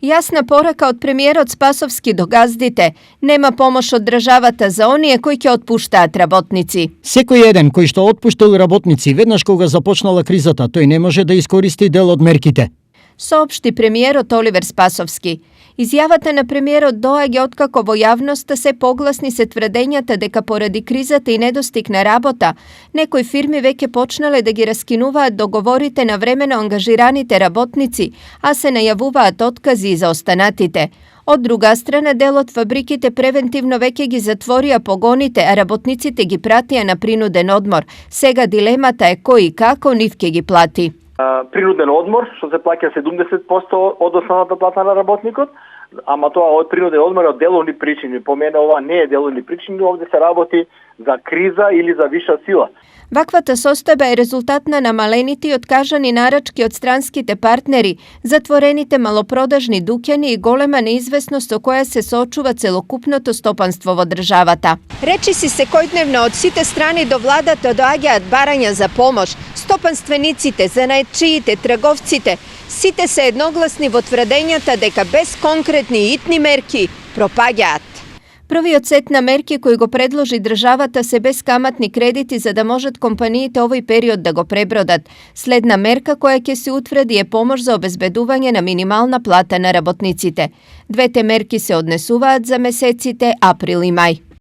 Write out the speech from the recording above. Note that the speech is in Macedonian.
Jasna poraka od premijera od Spasovski do Gazdite. Nема pomoć od državata za onije koji ќе отпуштаат работници. Секој еден кој што отпуштил работници веднаш кога започнала кризата, тој не може да искористи дел од мерките. Соопшти премиерот Оливер Спасовски. Изјавата на премиерот доаѓа откако во јавноста се погласни се тврдењата дека поради кризата и недостиг на работа, некои фирми веќе почнале да ги раскинуваат договорите на времено ангажираните работници, а се најавуваат откази за останатите. Од друга страна, дел од фабриките превентивно веќе ги затворија погоните, а работниците ги пратија на принуден одмор. Сега дилемата е кој и како нив ќе ги плати. Принуден одмор, што се плаќа 70% од основната плата на работникот, ама тоа од принуден одмор е од деловни причини. По мене ова не е деловни причини, овде се работи за криза или за виша сила. Ваквата состојба е резултат на намалените и откажани нарачки од странските партнери, затворените малопродажни дуќани и голема неизвестност со која се соочува целокупното стопанство во државата. Речиси секојдневно од сите страни до владата доаѓаат барања за помош. Стопанствениците, занаетчиите, трговците, сите се едногласни во тврдењата дека без конкретни и итни мерки пропаѓаат. Првиот сет на мерки кои го предложи државата се бескаматни кредити за да можат компаниите овој период да го пребродат. Следна мерка која ќе се утврди е помош за обезбедување на минимална плата на работниците. Двете мерки се однесуваат за месеците април и мај.